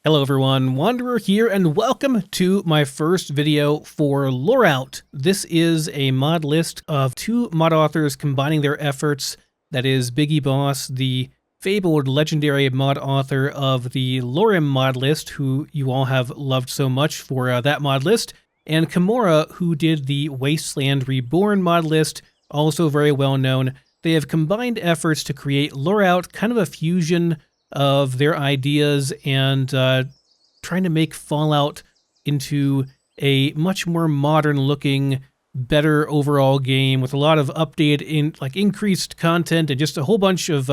Hello everyone, Wanderer here, and welcome to my first video for Loreout. This is a mod list of two mod authors combining their efforts. That is Biggie Boss, the fabled legendary mod author of the LoreRim mod list, who you all have loved so much for that mod list, and Kimura, who did the Wasteland Reborn mod list, also very well known. They have combined efforts to create Loreout, kind of a fusion of their ideas and trying to make Fallout into a much more modern looking, better overall game with a lot of updated, increased content and just a whole bunch of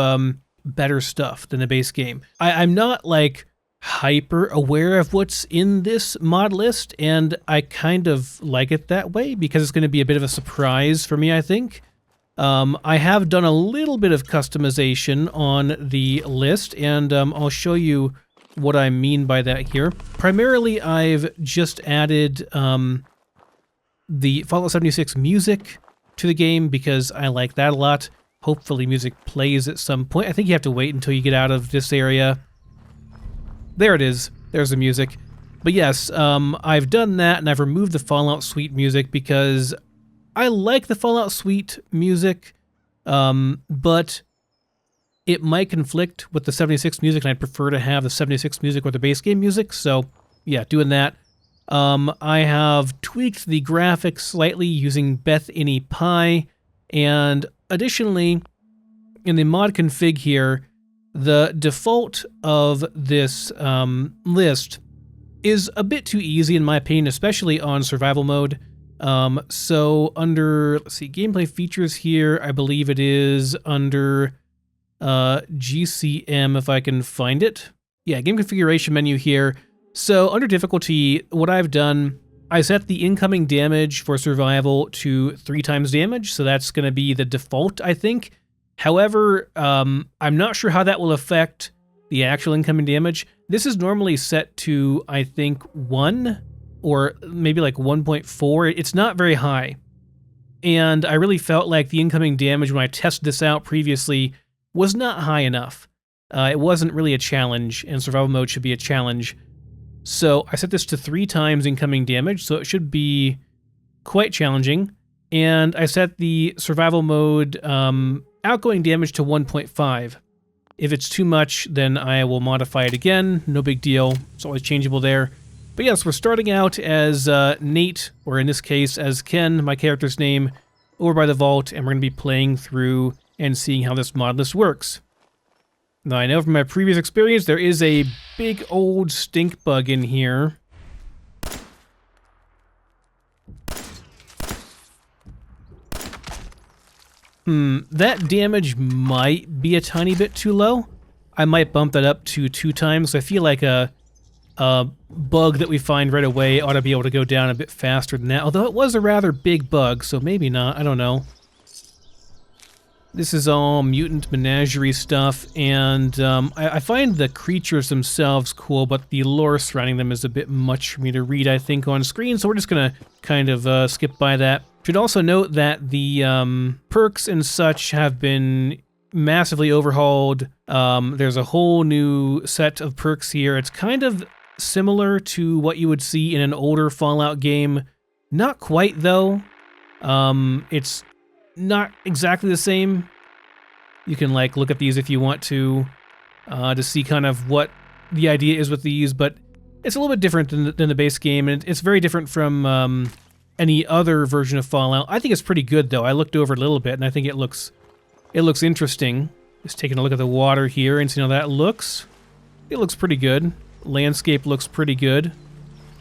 better stuff than the base game. I'm not like hyper aware of what's in this mod list, and I kind of like it that way because it's going to be a bit of a surprise for me, I think. I have done a little bit of customization on the list, and I'll show you what I mean by that here. Primarily, I've just added the Fallout 76 music to the game because I like that a lot. Hopefully music plays at some point. I think you have to wait until you get out of this area. There it is. There's the music. But yes, I've done that, and I've removed the Fallout Suite music because I like the Fallout Suite music, but it might conflict with the 76 music, and I'd prefer to have the 76 music or the base game music, so yeah, doing that. I have tweaked the graphics slightly using Beth-Any Pie, and additionally, in the mod config here, the default of this list is a bit too easy in my opinion, especially on survival mode. So under, let's see, gameplay features here, I believe it is under GCM, if I can find it. Yeah, game configuration menu here. So under difficulty, what I've done, I set the incoming damage for survival to 3 times damage, so that's going to be the default, I think. However, I'm not sure how that will affect the actual incoming damage. This is normally set to, I think, 1. Or maybe like 1.4. It's not very high. And I really felt like the incoming damage when I tested this out previously was not high enough. It wasn't really a challenge, and survival mode should be a challenge. So I set this to 3 times incoming damage, so it should be quite challenging. And I set the survival mode outgoing damage to 1.5. If it's too much, then I will modify it again. No big deal. It's always changeable there. But yes, we're starting out as Nate, or in this case as Ken, my character's name, over by the vault, and we're going to be playing through and seeing how this mod list works. Now, I know from my previous experience there is a big old stink bug in here. That damage might be a tiny bit too low. I might bump that up to 2 times. I feel like a bug that we find right away ought to be able to go down a bit faster than that, although it was a rather big bug, so maybe not, I don't know. This is all mutant menagerie stuff, and I find the creatures themselves cool, but the lore surrounding them is a bit much for me to read, I think, on screen, so we're just gonna kind of skip by that. Should also note that the perks and such have been massively overhauled. There's a whole new set of perks here. It's kind of similar to what you would see in an older Fallout game. Not quite, though. It's not exactly the same. You can, like, look at these if you want to see kind of what the idea is with these, but it's a little bit different than the base game, and it's very different from any other version of Fallout. I think it's pretty good, though. I looked over it a little bit, and I think it looks interesting. Just taking a look at the water here and seeing how that looks. It looks pretty good. Landscape looks pretty good.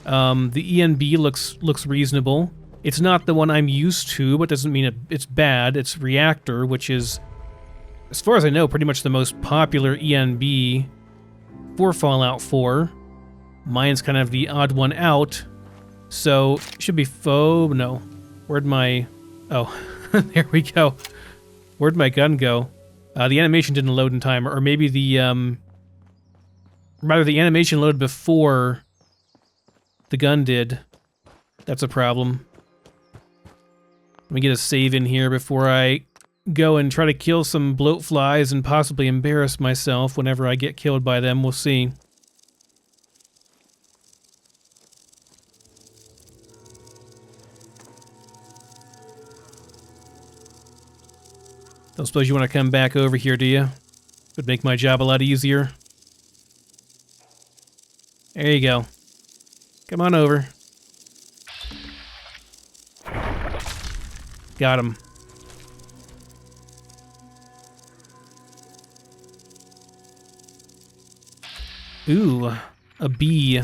The ENB looks reasonable. It's not the one I'm used to, but doesn't mean it's bad. It's Reactor, which is, as far as I know, pretty much the most popular ENB for Fallout 4. Mine's kind of the odd one out, so it should be no. Where'd my... Oh, there we go. Where'd my gun go? The animation didn't load in time, or maybe the... Rather, the animation loaded before the gun did. That's a problem. Let me get a save in here before I go and try to kill some bloat flies and possibly embarrass myself whenever I get killed by them. We'll see. Don't suppose you want to come back over here, do you? Would make my job a lot easier. There you go. Come on over. Got him. Ooh, a bee.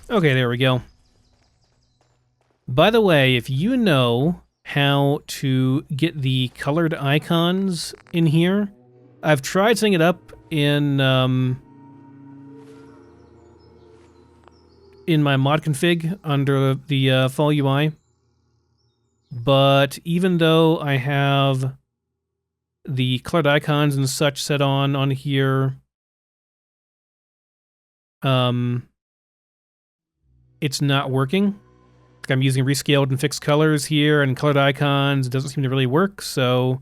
Okay, there we go. By the way, if you know how to get the colored icons in here, I've tried setting it up in my mod config under the Fall UI, but even though I have the colored icons and such set on here, it's not working. I'm using rescaled and fixed colors here and colored icons. It doesn't seem to really work, so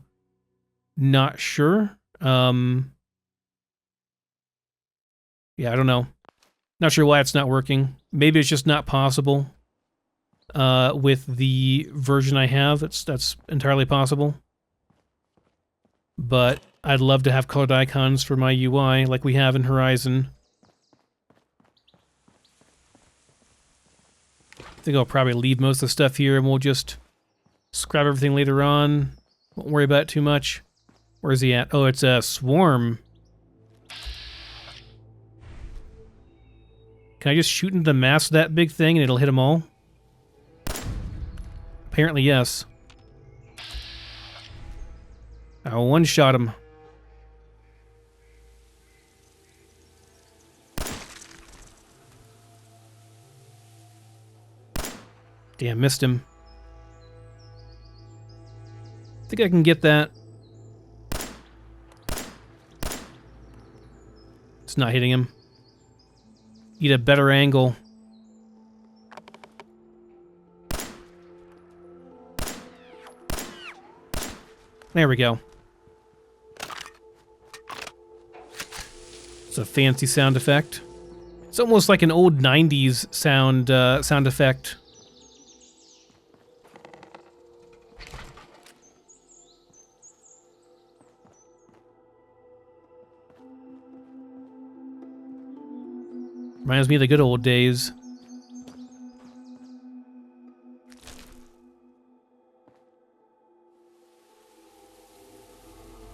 not sure. Yeah, I don't know. Not sure why it's not working. Maybe it's just not possible with the version I have. That's entirely possible. But I'd love to have colored icons for my UI like we have in Horizon. I think I'll probably leave most of the stuff here and we'll just scrap everything later on. Won't worry about it too much. Where's he at? Oh, it's a swarm. Can I just shoot into the mass of that big thing and it'll hit them all? Apparently, yes. I'll one-shot him. Damn, missed him. Think I can get that. It's not hitting him. Need a better angle. There we go. It's a fancy sound effect. It's almost like an old 90s sound effect. Reminds me of the good old days.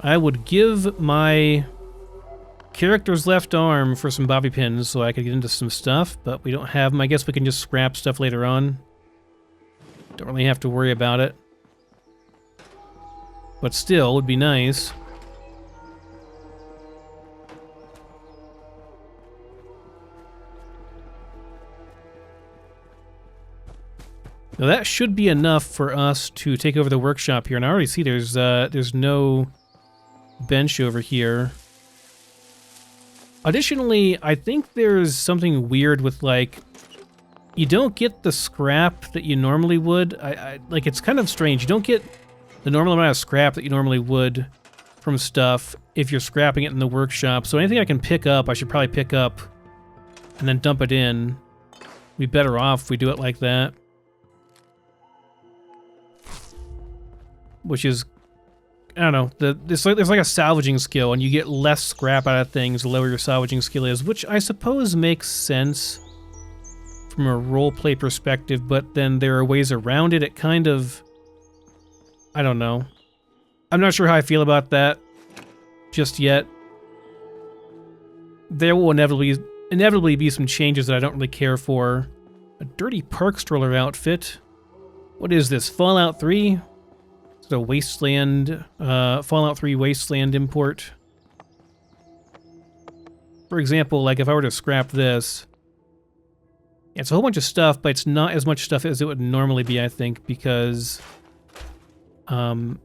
I would give my character's left arm for some bobby pins so I could get into some stuff, but we don't have them. I guess we can just scrap stuff later on. Don't really have to worry about it. But still, it would be nice. Now that should be enough for us to take over the workshop here, and I already see there's no bench over here. Additionally, I think there's something weird with, like, you don't get the scrap that you normally would. Like, it's kind of strange. You don't get the normal amount of scrap that you normally would from stuff if you're scrapping it in the workshop. So anything I can pick up, I should probably pick up and then dump it in. We'd be better off if we do it like that. Which is, I don't know, there's like a salvaging skill, and you get less scrap out of things the lower your salvaging skill is, which I suppose makes sense from a roleplay perspective, but then there are ways around it. It kind of, I don't know. I'm not sure how I feel about that just yet. There will inevitably be some changes that I don't really care for. A dirty park stroller outfit. What is this, Fallout 3? The Wasteland, Fallout 3 Wasteland import. For example, like if I were to scrap this, it's a whole bunch of stuff, but it's not as much stuff as it would normally be, I think, because, like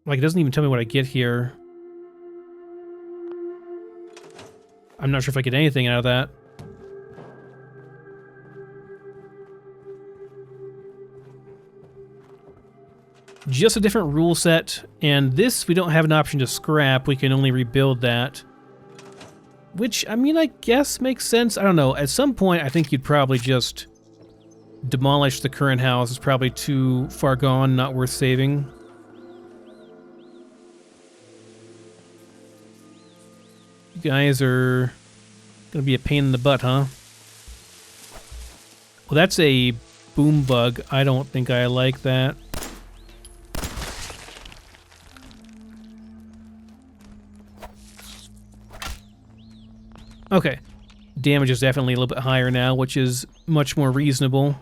it doesn't even tell me what I get here. I'm not sure if I get anything out of that. Just a different rule set, and this we don't have an option to scrap, we can only rebuild that. Which, I mean, I guess makes sense. I don't know, at some point I think you'd probably just demolish the current house. It's probably too far gone, not worth saving. You guys are gonna be a pain in the butt, huh? Well, that's a boom bug. I don't think I like that. Okay. Damage is definitely a little bit higher now, which is much more reasonable.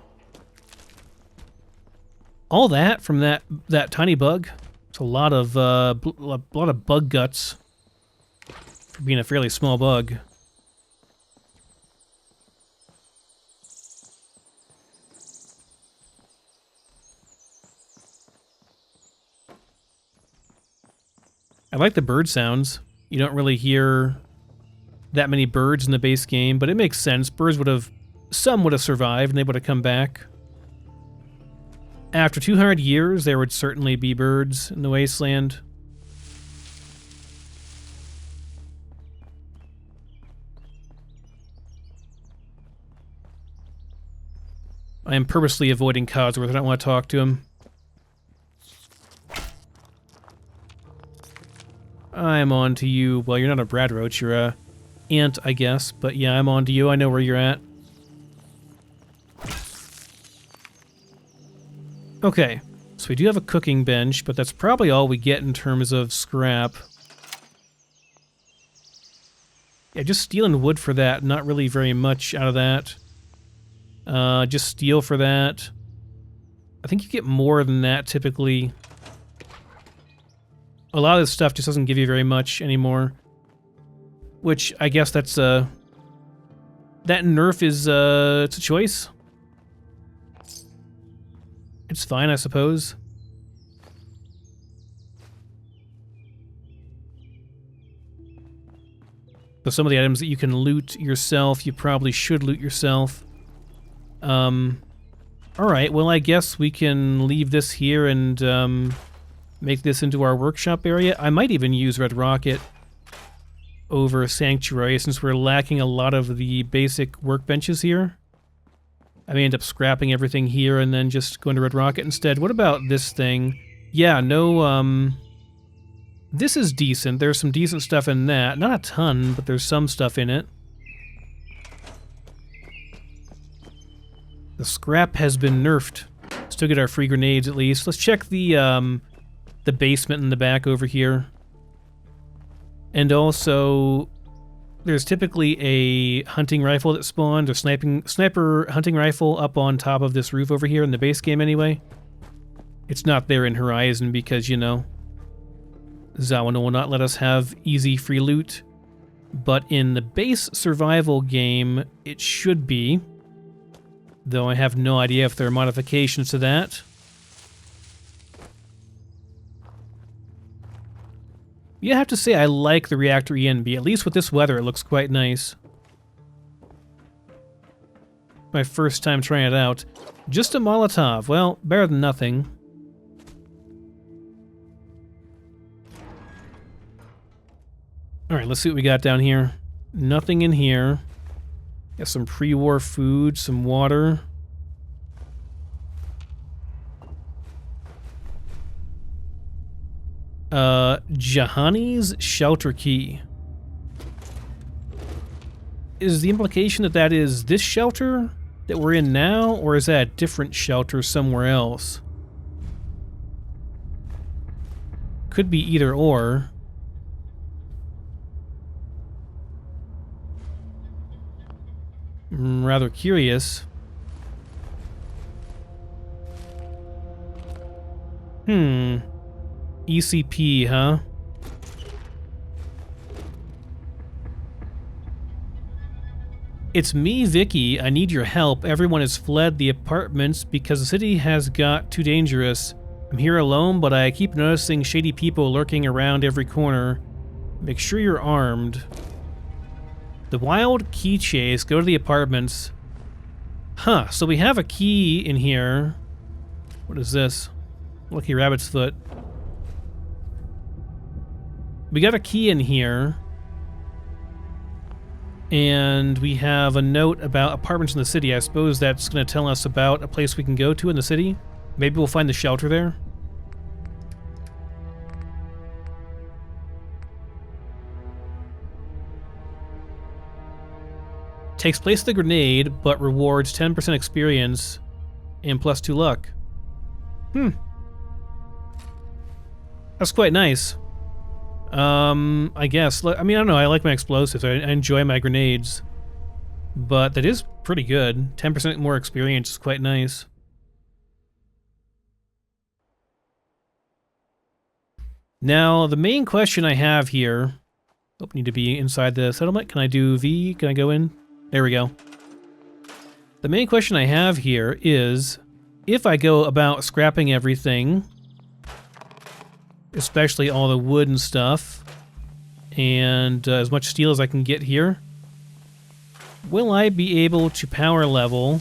All that from that tiny bug. It's a lot of bug guts for being a fairly small bug. I like the bird sounds. You don't really hear that many birds in the base game, but it makes sense. Birds would have, some would have survived and they would have come back. After 200 years, there would certainly be birds in the wasteland. I am purposely avoiding Codsworth. I don't want to talk to him. I'm on to you. Well, you're not a Brad Roach. You're a ant, I guess. But yeah, I'm on to you. I know where you're at. Okay. So we do have a cooking bench, but that's probably all we get in terms of scrap. Yeah, just stealing wood for that. Not really very much out of that. Just steel for that. I think you get more than that typically. A lot of this stuff just doesn't give you very much anymore. Which, I guess that's, that nerf is, it's a choice. It's fine, I suppose. So some of the items that you can loot yourself, you probably should loot yourself. Alright, well I guess we can leave this here and, make this into our workshop area. I might even use Red Rocket over Sanctuary since we're lacking a lot of the basic workbenches here. I may end up scrapping everything here and then just going to Red Rocket instead. What about this thing? Yeah, no, this is decent. There's some decent stuff in that. Not a ton, but there's some stuff in it. The scrap has been nerfed. Still get our free grenades at least. Let's check the basement in the back over here. And also, there's typically a hunting rifle that spawned, or sniper hunting rifle up on top of this roof over here in the base game anyway. It's not there in Horizon because, you know, Zawano will not let us have easy free loot. But in the base survival game, it should be. Though I have no idea if there are modifications to that. You have to say I like the Reactor ENB. At least with this weather, it looks quite nice. My first time trying it out. Just a Molotov. Well, better than nothing. Alright, let's see what we got down here. Nothing in here. Got some pre-war food, some water. Jahani's shelter key. Is the implication that that is this shelter that we're in now, or is that a different shelter somewhere else? Could be either or. I'm rather curious. ECP, huh? It's me, Vicky. I need your help. Everyone has fled the apartments because the city has got too dangerous. I'm here alone, but I keep noticing shady people lurking around every corner. Make sure you're armed. The wild key chase. Go to the apartments. Huh, so we have a key in here. What is this? Lucky rabbit's foot. We got a key in here. And we have a note about apartments in the city. I suppose that's going to tell us about a place we can go to in the city. Maybe we'll find the shelter there. Takes place the grenade, but rewards 10% experience and +2 luck. That's quite nice. I guess. I mean, I don't know. I like my explosives. I enjoy my grenades. But that is pretty good. 10% more experience is quite nice. Now, the main question I have here... Oh, need to be inside the settlement. Can I do V? Can I go in? There we go. The main question I have here is, if I go about scrapping everything, especially all the wood and stuff, and as much steel as I can get here, will I be able to power level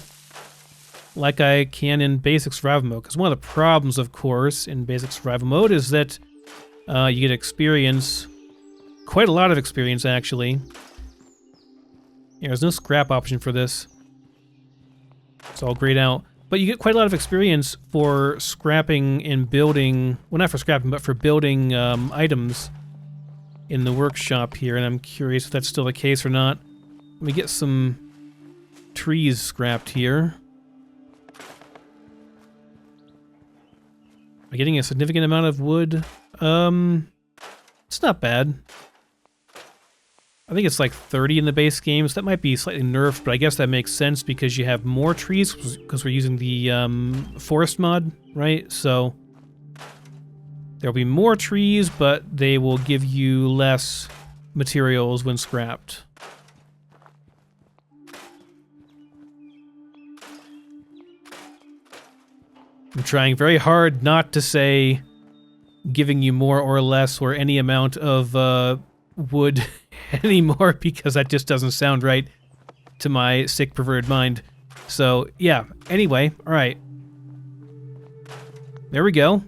like I can in basic survival mode? Because one of the problems, of course, in basic survival mode is that you get experience, quite a lot of experience actually. Yeah, there's no scrap option for this. It's all grayed out. But you get quite a lot of experience for scrapping and building, well, not for scrapping, but for building items in the workshop here, and I'm curious if that's still the case or not. Let me get some trees scrapped here. Am I getting a significant amount of wood? It's not bad. I think it's like 30 in the base game, so that might be slightly nerfed, but I guess that makes sense because you have more trees, because we're using the forest mod, right? So there'll be more trees, but they will give you less materials when scrapped. I'm trying very hard not to say giving you more or less or any amount of wood anymore, because that just doesn't sound right to my sick, perverted mind. So, yeah. Anyway, alright. There we go.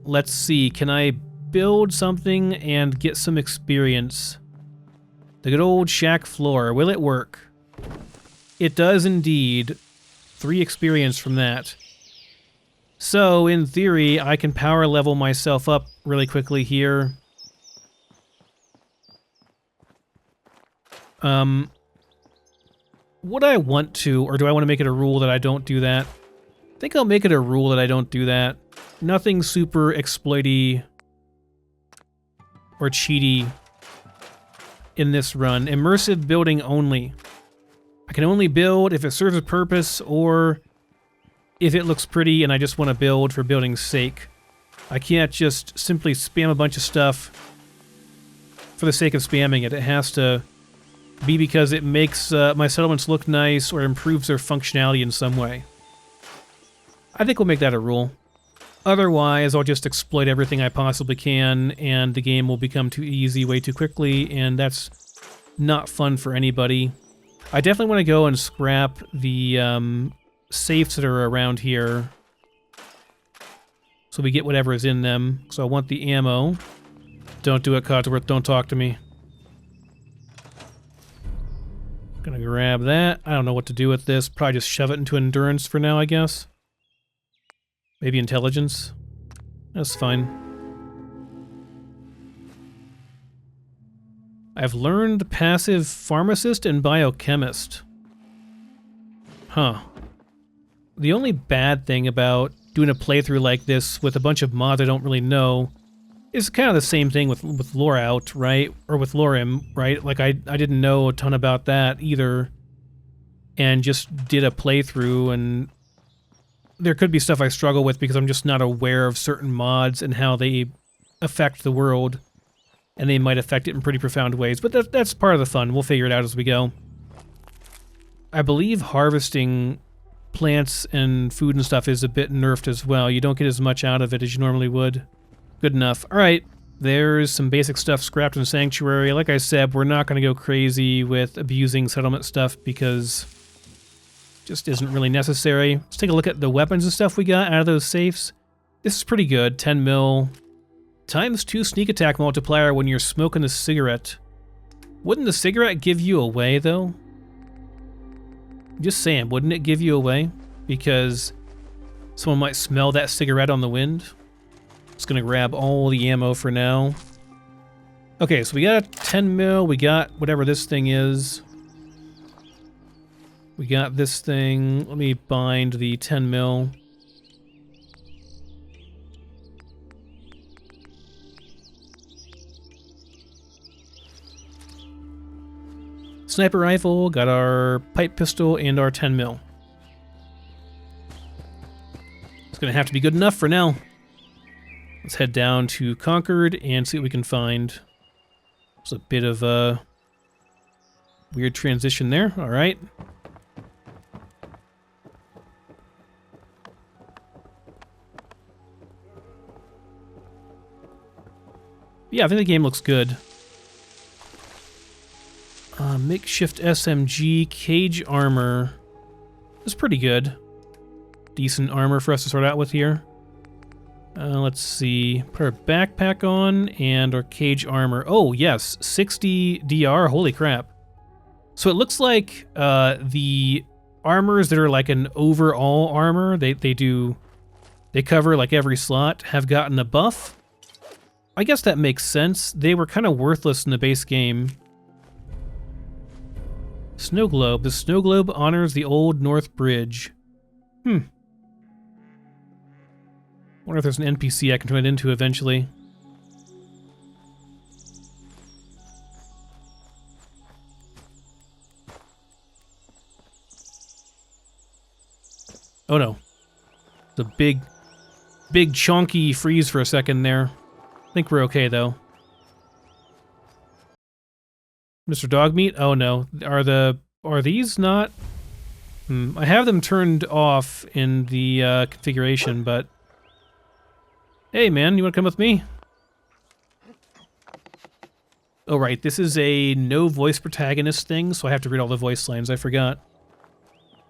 Let's see. Can I build something and get some experience? The good old shack floor. Will it work? It does indeed. 3 experience from that. So, in theory, I can power level myself up really quickly here. Would I want to, or do I want to make it a rule that I don't do that? I think I'll make it a rule that I don't do that. Nothing super exploity or cheaty in this run. Immersive building only. I can only build if it serves a purpose or if it looks pretty and I just want to build for building's sake. I can't just simply spam a bunch of stuff for the sake of spamming it. It has to be because it makes my settlements look nice or improves their functionality in some way. I think we'll make that a rule. Otherwise, I'll just exploit everything I possibly can, and the game will become too easy way too quickly, and that's not fun for anybody. I definitely want to go and scrap the safes that are around here, so we get whatever is in them. So I want the ammo. Don't do it, Codsworth. Don't talk to me. Gonna grab that. I don't know what to do with this. Probably just shove it into endurance for now, I guess. Maybe intelligence. That's fine. I've learned passive pharmacist and biochemist. Huh. The only bad thing about doing a playthrough like this with a bunch of mods I don't really know is kind of the same thing with Loreout, right? Or with LoreRim, right? Like, I didn't know a ton about that either, and just did a playthrough, and there could be stuff I struggle with because I'm just not aware of certain mods and how they affect the world, and they might affect it in pretty profound ways, but that's part of the fun. We'll figure it out as we go. I believe harvesting plants and food and stuff is a bit nerfed as well. You don't get as much out of it as you normally would. Good enough. Alright, there's some basic stuff scrapped in Sanctuary. Like I said, we're not going to go crazy with abusing settlement stuff because it just isn't really necessary. Let's take a look at the weapons and stuff we got out of those safes. This is pretty good. 10 mil. ×2 sneak attack multiplier when you're smoking a cigarette. Wouldn't the cigarette give you away, though? Just saying, wouldn't it give you away? Because someone might smell that cigarette on the wind. Just gonna grab all the ammo for now. Okay, so we got a 10 mil, we got whatever this thing is. We got this thing. Let me bind the 10 mil. Sniper rifle, got our pipe pistol and our 10 mil. It's gonna have to be good enough for now. Let's head down to Concord and see what we can find. There's a bit of a weird transition there. All right. Yeah, I think the game looks good. Makeshift SMG, cage armor. That's pretty good. Decent armor for us to start out with here. Let's see. Put our backpack on and our cage armor. Oh, yes. 60 DR. Holy crap. So it looks like the armors that are like an overall armor, they cover like every slot, have gotten a buff. I guess that makes sense. They were kind of worthless in the base game. Snow globe. The snow globe honors the old North Bridge. Wonder if there's an NPC I can turn it into eventually. Oh no. It's a big chonky freeze for a second there. I think we're okay though. Mr. Dogmeat? Oh no. Are these not? I have them turned off in the configuration, but hey man, you wanna come with me? Oh right, this is a no voice protagonist thing, so I have to read all the voice lines, I forgot.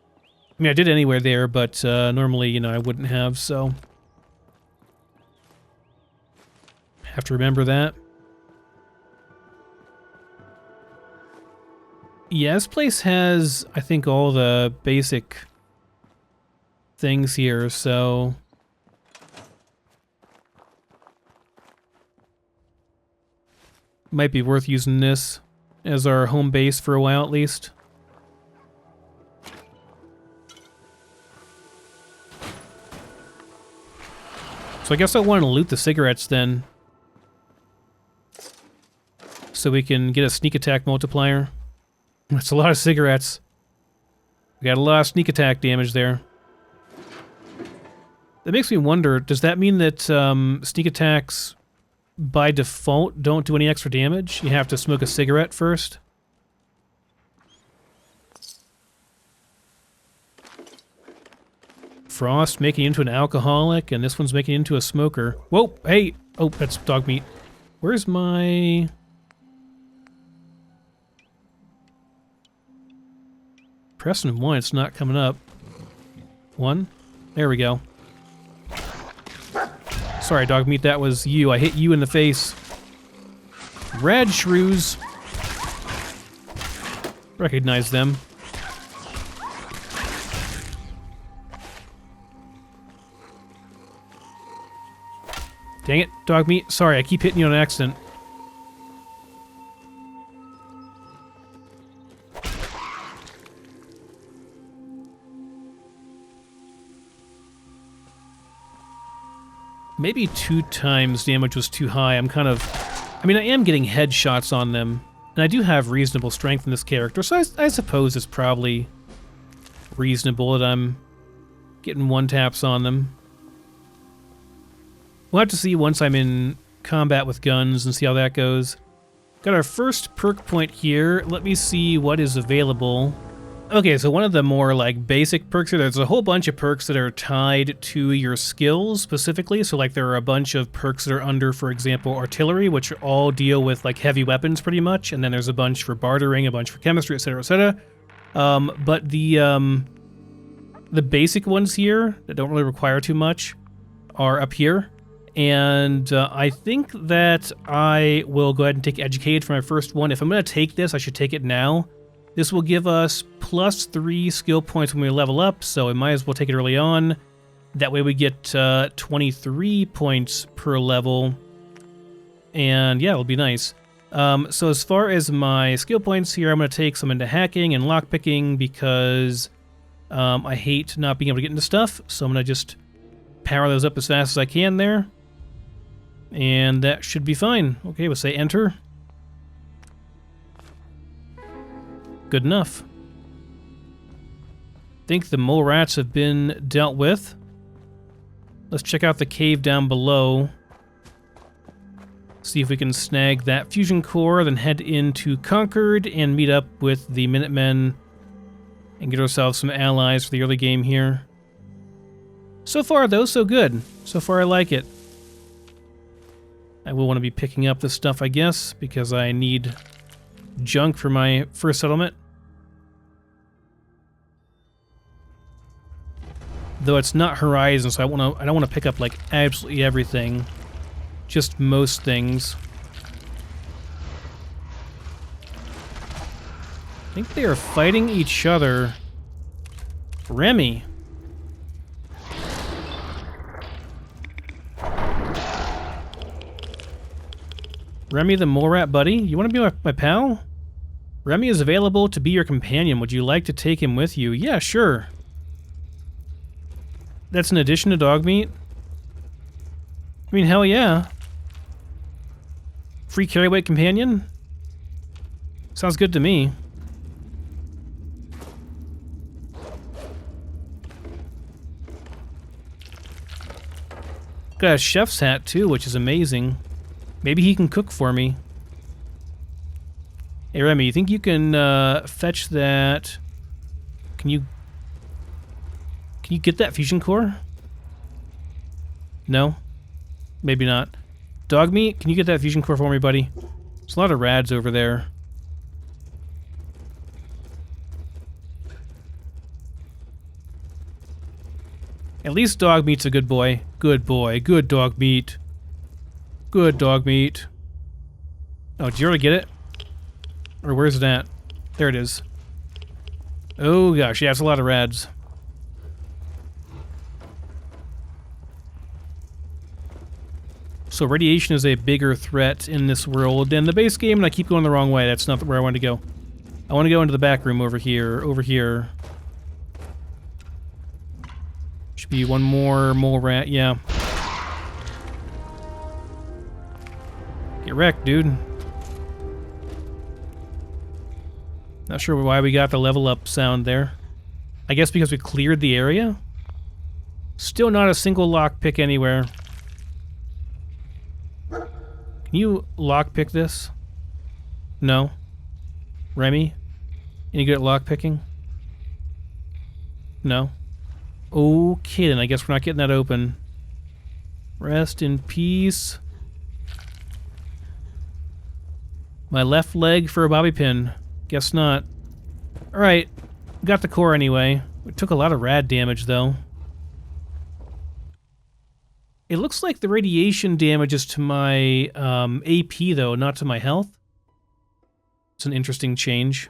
I mean, I did anywhere there, but normally, you know, I wouldn't have, so have to remember that. Yeah, this place has, I think, all the basic things here, so might be worth using this as our home base for a while at least. So I guess I want to loot the cigarettes then, so we can get a sneak attack multiplier. That's a lot of cigarettes. We got a lot of sneak attack damage there. That makes me wonder, does that mean that sneak attacks by default don't do any extra damage? You have to smoke a cigarette first? Frost making you into an alcoholic, and this one's making you into a smoker. Whoa, hey! Oh, that's dog meat. Where's my... Pressing 1, it's not coming up. 1. There we go. Sorry, dog meat, that was you. I hit you in the face. Rad shrews. Recognize them. Dang it, dog meat. Sorry, I keep hitting you on accident. Maybe 2 times damage was too high. I'm kind of... I mean, I am getting headshots on them, and I do have reasonable strength in this character, so I suppose it's probably reasonable that I'm getting one-taps on them. We'll have to see once I'm in combat with guns and see how that goes. Got our first perk point here. Let me see what is available. Okay, so one of the more like basic perks here, there's a whole bunch of perks that are tied to your skills specifically. So like there are a bunch of perks that are under, for example, artillery, which all deal with like heavy weapons pretty much. And then there's a bunch for bartering, a bunch for chemistry, etc., etc. But the basic ones here that don't really require too much are up here. And I think that I will go ahead and take Educate for my first one. If I'm going to take this, I should take it now. This will give us +3 skill points when we level up, so we might as well take it early on. That way we get 23 points per level. And yeah, it'll be nice. So as far as my skill points here, I'm going to take some into hacking and lockpicking because I hate not being able to get into stuff. So I'm going to just power those up as fast as I can there. And that should be fine. Okay, we'll say enter. Good enough. I think the mole rats have been dealt with. Let's check out the cave down below. See if we can snag that fusion core, then head into Concord and meet up with the Minutemen and get ourselves some allies for the early game here. So far, though, so good. So far, I like it. I will want to be picking up this stuff, I guess, because I need junk for my first settlement. Though it's not Horizon, so I don't want to pick up like absolutely everything. Just most things. I think they are fighting each other. Remy. Remy the mole rat buddy? You want to be my pal? Remy is available to be your companion. Would you like to take him with you? Yeah, sure. That's an addition to dog meat? I mean, hell yeah. Free carry weight companion? Sounds good to me. Got a chef's hat too, which is amazing. Maybe he can cook for me. Hey Remy, you think you can fetch that? Can you get that fusion core? No? Maybe not. Dog meat, can you get that fusion core for me, buddy? There's a lot of rads over there. At least dog meat's a good boy. Good boy. Good dog meat. Good dog meat. Oh, did you already get it? Or where's it at? There it is. Oh gosh, yeah, it's a lot of rads. So radiation is a bigger threat in this world than the base game, and I keep going the wrong way. That's not where I want to go. I want to go into the back room over here. Over here. Should be one more mole rat, yeah. Get wrecked, dude. Not sure why we got the level up sound there. I guess because we cleared the area? Still not a single lockpick anywhere. Can you lockpick this? No. Remy? Any good at lockpicking? No. Okay, then I guess we're not getting that open. Rest in peace. My left leg for a bobby pin. Guess not. Alright. Got the core anyway. It took a lot of rad damage, though. It looks like the radiation damage is to my AP, though, not to my health. It's an interesting change.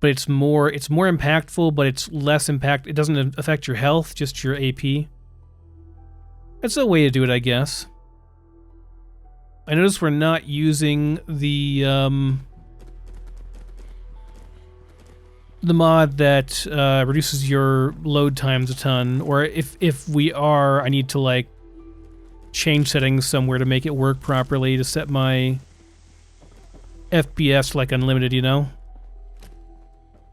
But it's more impactful, but it's less impact. It doesn't affect your health, just your AP. That's a way to do it, I guess. I notice we're not using the mod that reduces your load times a ton, or if we are, I need to like change settings somewhere to make it work properly to set my FPS like unlimited, you know?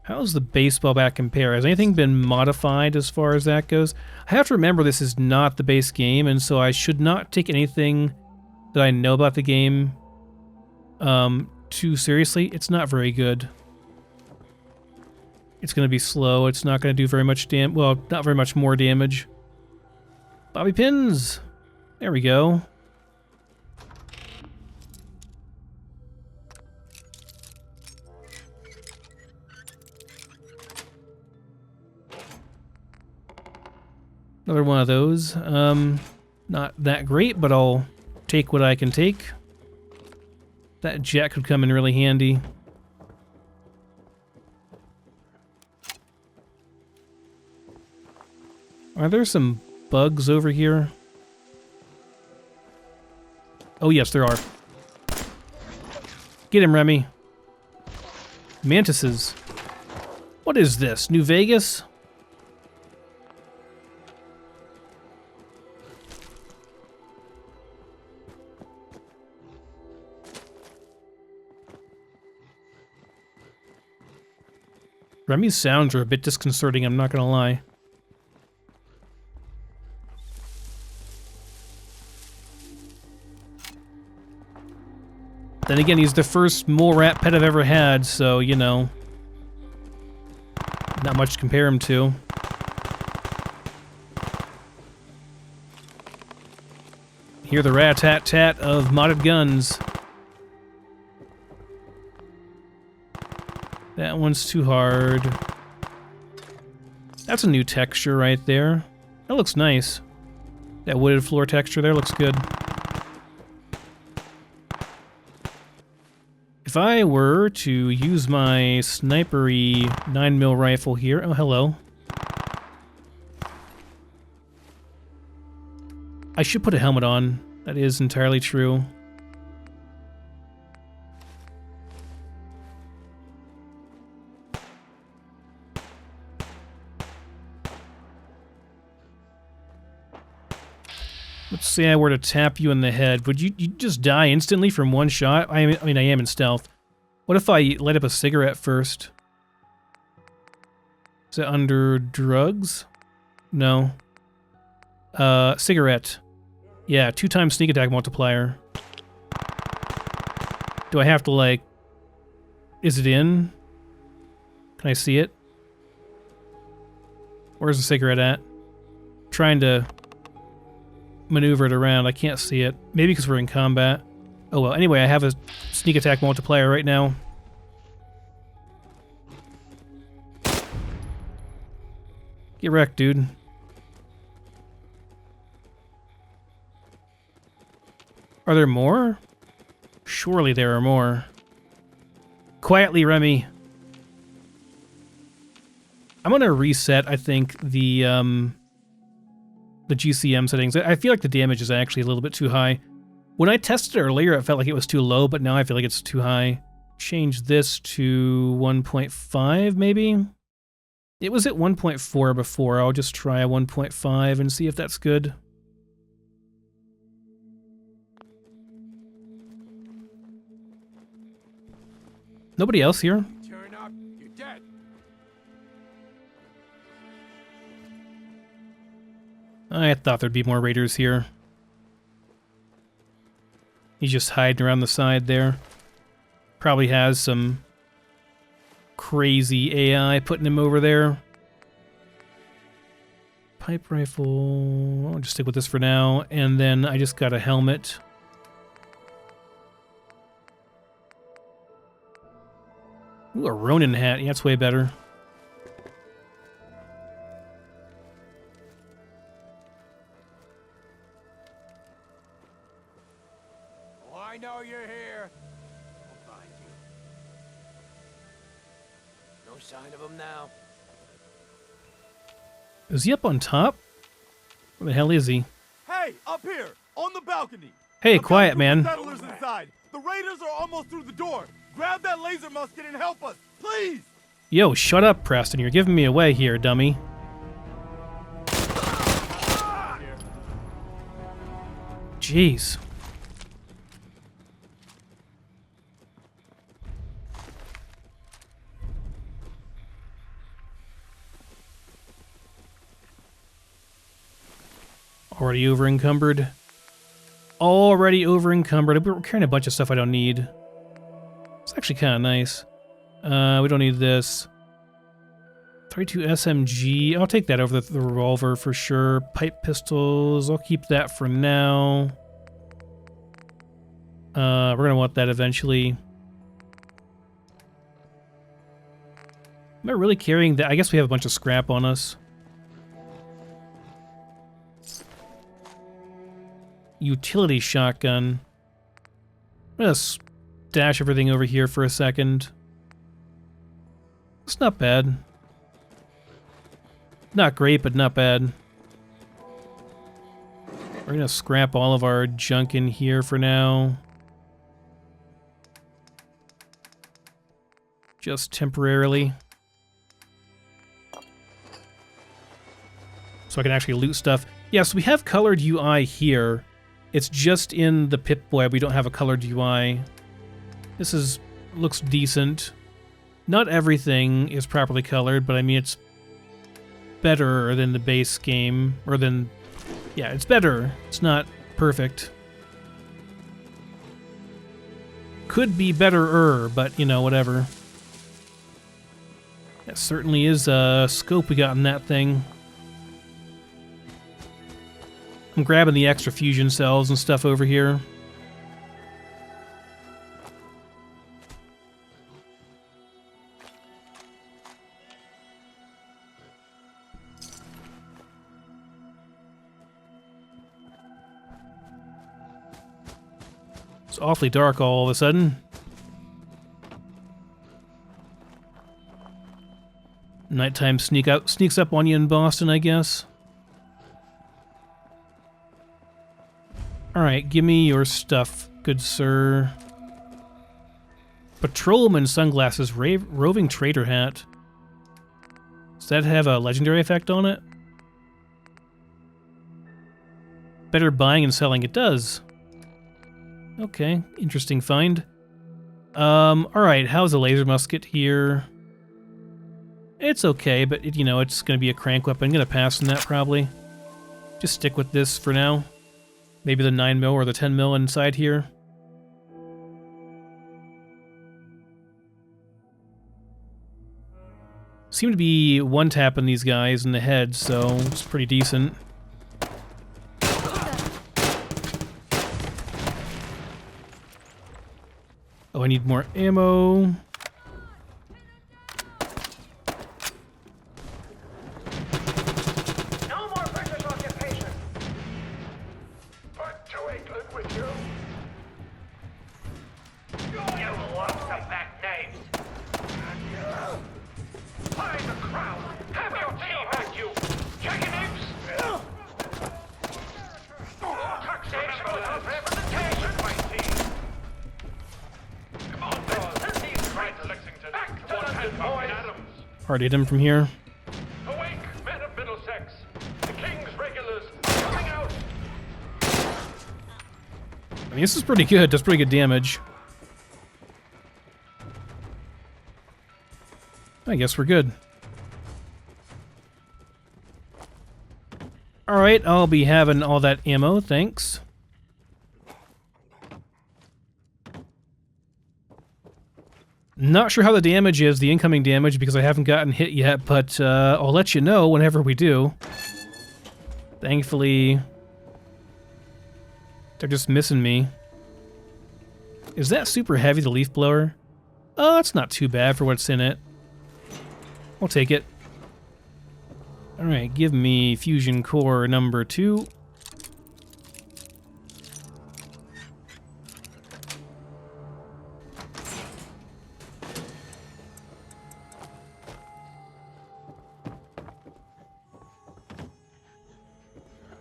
How's the baseball bat compare? Has anything been modified as far as that goes? I have to remember this is not the base game, and so I should not take anything that I know about the game too seriously. It's not very good. It's going to be slow. It's not going to do very much well, not very much more damage. Bobby pins! There we go. Another one of those. Not that great, but I'll take what I can take. That jet could come in really handy. Are there some bugs over here? Oh yes, there are. Get him, Remy. Mantises. What is this? New Vegas? Remy's sounds are a bit disconcerting, I'm not gonna lie. Then again, he's the first mole rat pet I've ever had, so, you know, not much to compare him to. Hear the rat-tat-tat of modded guns. That one's too hard. That's a new texture right there. That looks nice. That wooded floor texture there looks good. If I were to use my snipery 9mm rifle here... Oh, hello. I should put a helmet on. That is entirely true. Let's say I were to tap you in the head. Would you just die instantly from one shot? I mean, I am in stealth. What if I light up a cigarette first? Is it under drugs? No. Cigarette. Yeah, 2x sneak attack multiplier. Do I have to, like... Is it in? Can I see it? Where's the cigarette at? I'm trying to maneuver it around. I can't see it. Maybe because we're in combat. Oh well, anyway, I have a sneak attack multiplier right now. Get wrecked, dude. Are there more? Surely there are more. Quietly, Remy. I'm gonna reset, I think, the GCM settings. I feel like the damage is actually a little bit too high. When I tested it earlier, it felt like it was too low, but now I feel like it's too high. Change this to 1.5, maybe? It was at 1.4 before. I'll just try a 1.5 and see if that's good. Nobody else here? Turn up, you're dead. I thought there'd be more raiders here. He's just hiding around the side there. Probably has some crazy AI putting him over there. Pipe rifle. I'll just stick with this for now. And then I just got a helmet. Ooh, a Ronin hat. Yeah, that's way better. Oh, I know you're here. I'll find you. No sign of him now. Is he up on top? Where the hell is he? Hey, up here, on the balcony. Hey, quiet, man. Settlers inside. The raiders are almost through the door. Grab that laser musket and help us, please. Yo, shut up, Preston. You're giving me away here, dummy. Jeez. Already over encumbered. Already over encumbered. We're carrying a bunch of stuff I don't need. It's actually kind of nice. We don't need this. 32 SMG. I'll take that over the revolver for sure. Pipe pistols. I'll keep that for now. We're gonna want that eventually. Am I really carrying that? I guess we have a bunch of scrap on us. utility shotgun. I'm gonna stash everything over here for a second. It's not bad. Not great, but not bad. We're gonna scrap all of our junk in here for now. Just temporarily. So I can actually loot stuff. Yeah, so we have colored UI here. It's just in the Pip-Boy we don't have a colored UI. This looks decent. Not everything is properly colored, but I mean it's better than the base game, or than... Yeah, it's better. It's not perfect. Could be better-er, but, you know, whatever. That certainly is a scope we got in that thing. I'm grabbing the extra fusion cells and stuff over here. It's awfully dark all of a sudden. Nighttime sneaks up on you in Boston, I guess. Alright, give me your stuff, good sir. Patrolman sunglasses, roving trader hat. Does that have a legendary effect on it? Better buying and selling, it does. Okay, interesting find. Alright, how's a laser musket here? It's okay, but you know, it's gonna be a crank weapon. I'm gonna pass on that probably. Just stick with this for now. Maybe the 9mm or the 10mm inside here. Seem to be one-tapping these guys in the head, so it's pretty decent. Oh, I need more ammo. Already hit him from here. Awake, men of Middlesex! The King's regulars are coming out! I mean, this is pretty good. Does pretty good damage. I guess we're good. Alright, I'll be having all that ammo, thanks. Not sure how the damage is, the incoming damage, because I haven't gotten hit yet, but I'll let you know whenever we do. Thankfully, they're just missing me. Is that super heavy, the leaf blower? Oh, it's not too bad for what's in it. I'll take it. Alright, give me fusion core number 2.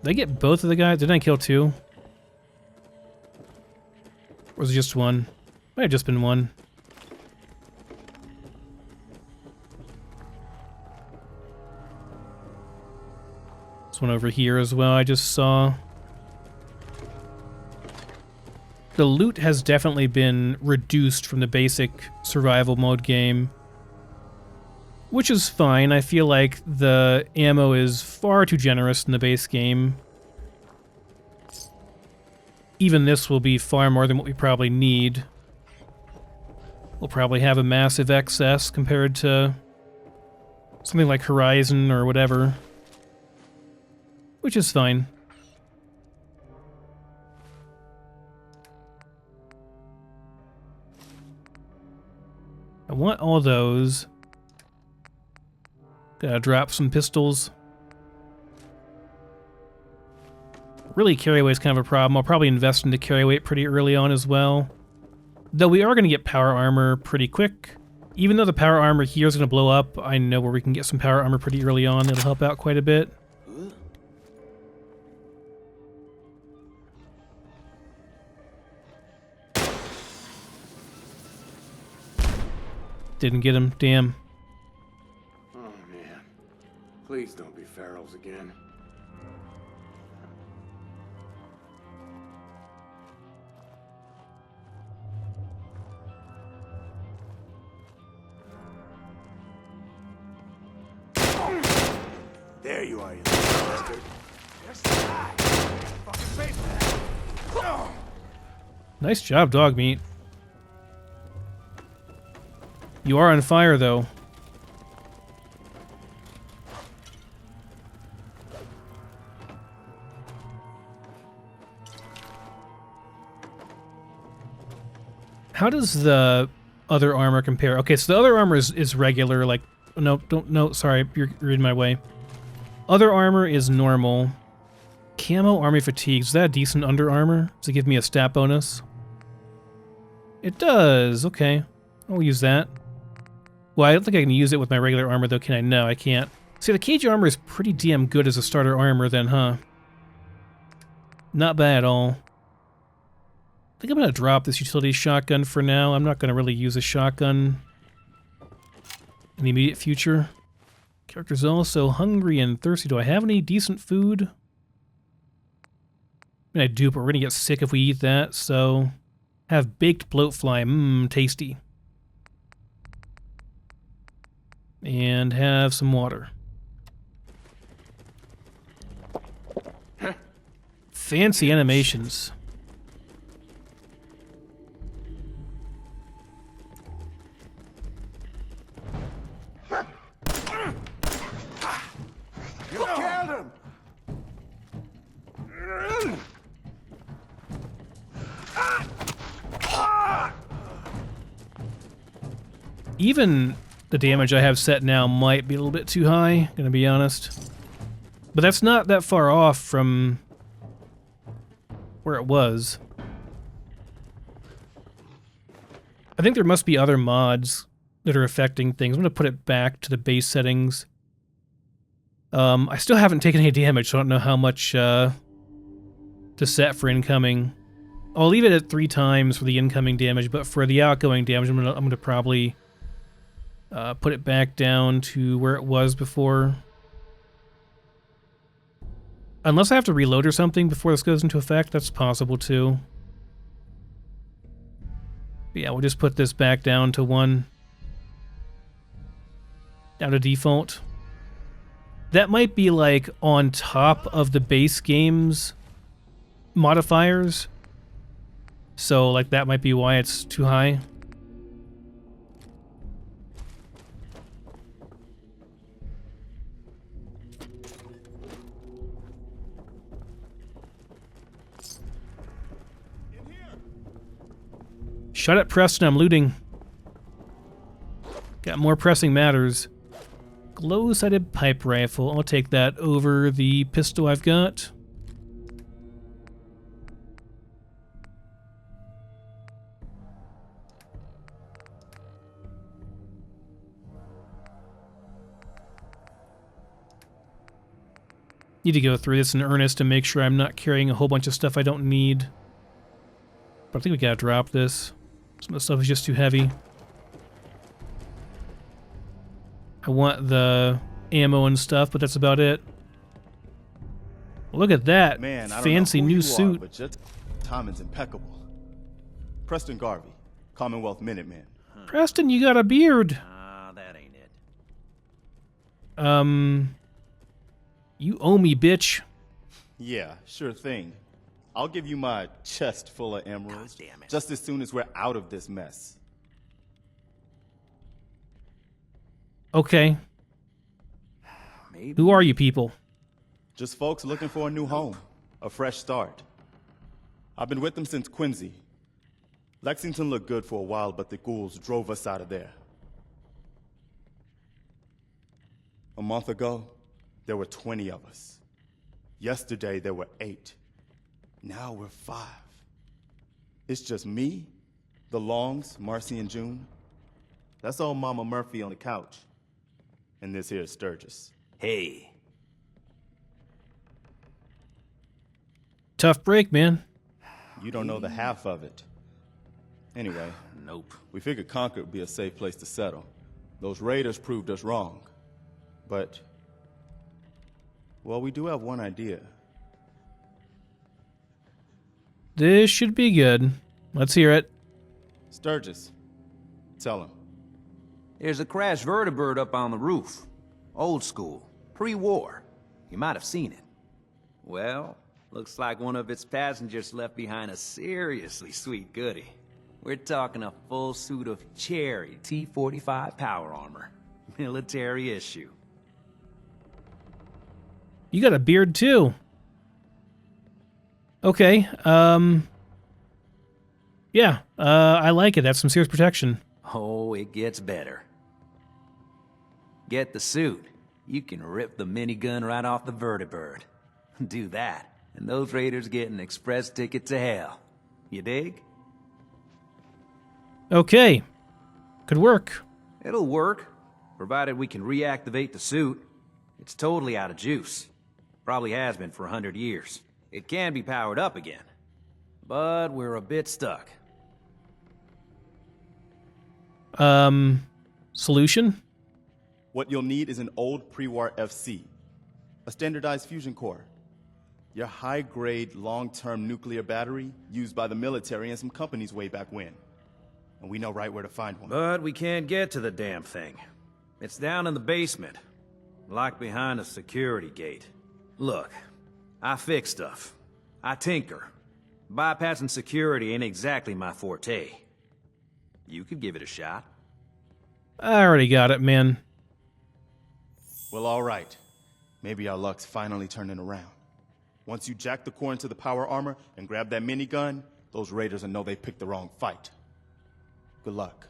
Did I get both of the guys? Didn't I kill 2? Or was it just one? Might have just been one. This one over here as well, I just saw. The loot has definitely been reduced from the basic survival mode game. Which is fine. I feel like the ammo is far too generous in the base game. Even this will be far more than what we probably need. We'll probably have a massive excess compared to something like Horizon or whatever. Which is fine. I want all those. Gotta drop some pistols. Really, carry weight is kind of a problem. I'll probably invest into carry weight pretty early on as well. Though we are going to get power armor pretty quick. Even though the power armor here is going to blow up, I know where we can get some power armor pretty early on. It'll help out quite a bit. Didn't get him, damn. Oh man, please don't be ferals again. There you are, you little bastard. Yes, I. Fucking face that. Oh. Nice job, dog meat. You are on fire, though. How does the other armor compare? Okay, so the other armor is regular, like... No, no, sorry, you're in my way. Other armor is normal. Camo army fatigue, is that a decent under armor? Does it give me a stat bonus? It does, okay. I'll use that. Well, I don't think I can use it with my regular armor, though, can I? No, I can't. See, the cage armor is pretty damn good as a starter armor then, huh? Not bad at all. I think I'm going to drop this utility shotgun for now. I'm not going to really use a shotgun in the immediate future. Character's also hungry and thirsty. Do I have any decent food? I mean, I do, but we're going to get sick if we eat that, so... Have baked bloatfly. Mmm, tasty. And have some water. Fancy animations. You killed him! Even the damage I have set now might be a little bit too high, gonna be honest. But that's not that far off from where it was. I think there must be other mods that are affecting things. I'm gonna put it back to the base settings. I still haven't taken any damage, so I don't know how much to set for incoming. I'll leave it at 3 times for the incoming damage, but for the outgoing damage, I'm gonna probably put it back down to where it was before. Unless I have to reload or something before this goes into effect, that's possible too. But yeah, we'll just put this back down to 1. Down to default. That might be like on top of the base game's modifiers. So like that might be why it's too high. Shut up, Preston, I'm looting. Got more pressing matters. Glow-sighted pipe rifle. I'll take that over the pistol I've got. Need to go through this in earnest to make sure I'm not carrying a whole bunch of stuff I don't need. But I think we gotta drop this. Some of the stuff is just too heavy. I want the ammo and stuff, but that's about it. Look at that. Man, I don't fancy know who new you suit. Are, but your timing's impeccable. Preston Garvey, Commonwealth Minuteman. Preston, you got a beard. That ain't it. You owe me, bitch. Yeah, sure thing. I'll give you my chest full of emeralds damn it. just as soon as we're out of this mess. Okay. Maybe. Who are you people? Just folks looking for a new home, a fresh start. I've been with them since Quincy. Lexington looked good for a while, but the ghouls drove us out of there. A month ago, there were 20 of us. Yesterday, there were 8. Now we're 5. It's just me, the Longs, Marcy and June. That's old Mama Murphy on the couch. And this here is Sturgis. Hey. Tough break, man. You don't know the half of it. Anyway, Nope. we figured Concord would be a safe place to settle. Those raiders proved us wrong. But, well, we do have one idea. This should be good. Let's hear it. Sturgis, tell him. There's a crashed vertibird up on the roof. Old school. Pre-war. You might have seen it. Well, looks like one of its passengers left behind a seriously sweet goodie. We're talking a full suit of cherry T-45 power armor. Military issue. You got a beard too. Okay, yeah, I like it. That's some serious protection. Oh, it gets better. Get the suit. You can rip the minigun right off the vertibird. Do that, and those raiders get an express ticket to hell. You dig? Okay, could work. It'll work, provided we can reactivate the suit. It's totally out of juice. Probably has been for 100 years. It can be powered up again, but we're a bit stuck. Solution? What you'll need is an old pre-war FC, a standardized fusion core, your high-grade, long-term nuclear battery used by the military and some companies way back when. And we know right where to find one. But we can't get to the damn thing. It's down in the basement, locked behind a security gate. Look, I fix stuff. I tinker. Bypassing security ain't exactly my forte. You could give it a shot. I already got it, man. Well, all right. Maybe our luck's finally turning around. Once you jack the core into the power armor and grab that minigun, those raiders will know they picked the wrong fight. Good luck.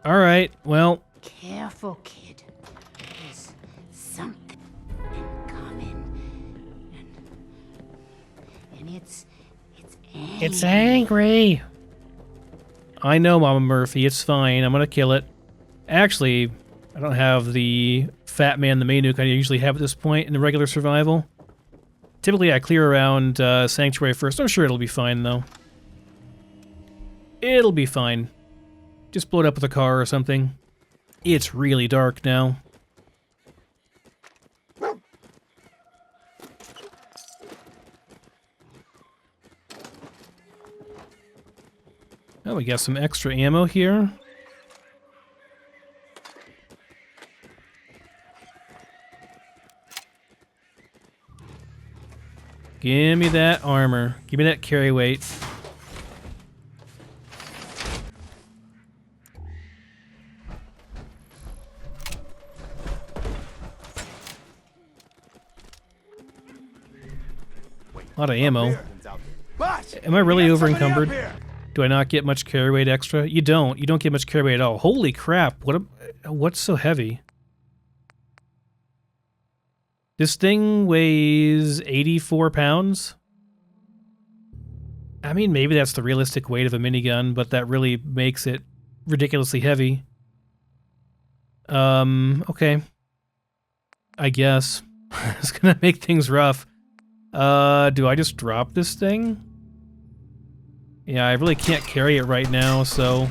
All right, well, Careful, kid. There's something coming. And it's angry. it's angry. I know, Mama Murphy. It's fine. I'm gonna kill it. Actually, I don't have the Fat Man, the main nuke I usually have at this point in the regular survival. Typically, I clear around Sanctuary first. I'm sure it'll be fine, though. It'll be fine. Just blow it up with a car or something. It's really dark now. Oh, we got some extra ammo here. Give me that armor. Give me that carry weight. A lot of ammo. Am I really over encumbered? Do I not get much carry weight extra? You don't. You don't get much carry weight at all. Holy crap! What's so heavy? This thing weighs 84 pounds. I mean, maybe that's the realistic weight of a minigun, but that really makes it ridiculously heavy. Okay. I guess. It's gonna make things rough. Do I just drop this thing? Yeah, I really can't carry it right now, so...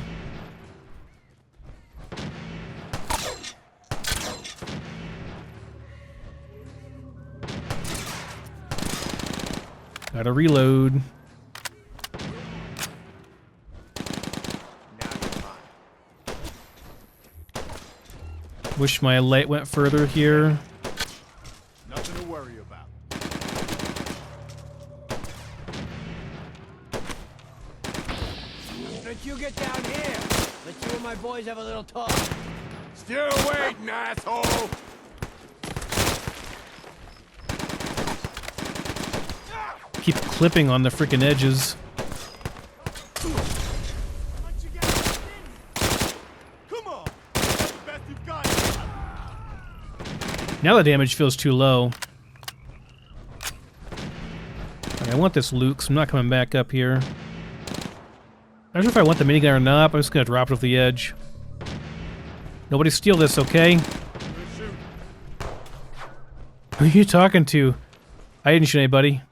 Gotta reload. Wish my light went further here. Nothing to worry about. Let you get down here. Let you and my boys have a little talk. Still waiting, asshole. Keep clipping on the freaking edges. Come on! That's the best you've got. Now the damage feels too low. I want this loot, so I'm not coming back up here. I don't know if I want the minigun or not, but I'm just gonna drop it off the edge. Nobody steal this, okay? Who are you talking to? I didn't shoot anybody.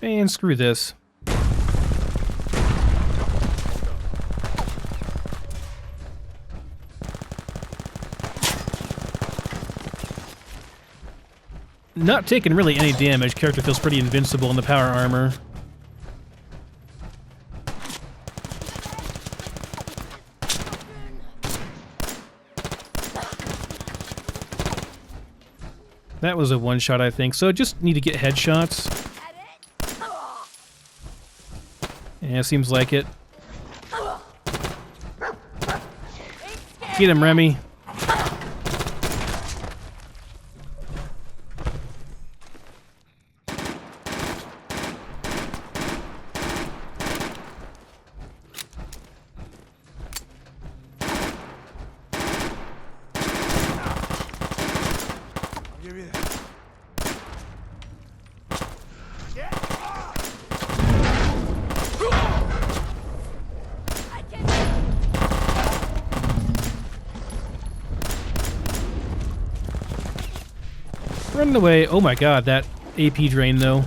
And screw this. Not taking really any damage. Character feels pretty invincible in the power armor. That was a one-shot, I think. So I just need to get headshots. Yeah, seems like it. Get him, Remy. Running away. Oh my god, that AP drain though.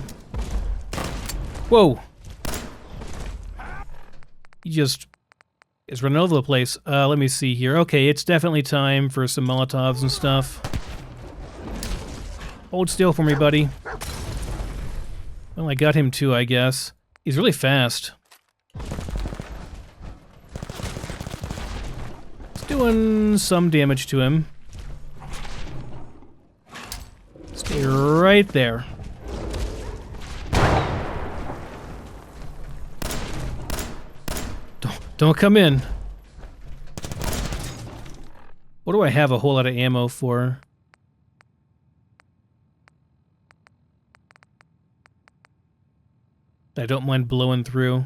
Whoa. He just is running all over the place. Let me see here. Okay, it's definitely time for some Molotovs and stuff. Hold still for me, buddy. Well, I got him too, I guess. He's really fast. It's doing some damage to him. Stay right there. Don't come in. What do I have a whole lot of ammo for? I don't mind blowing through.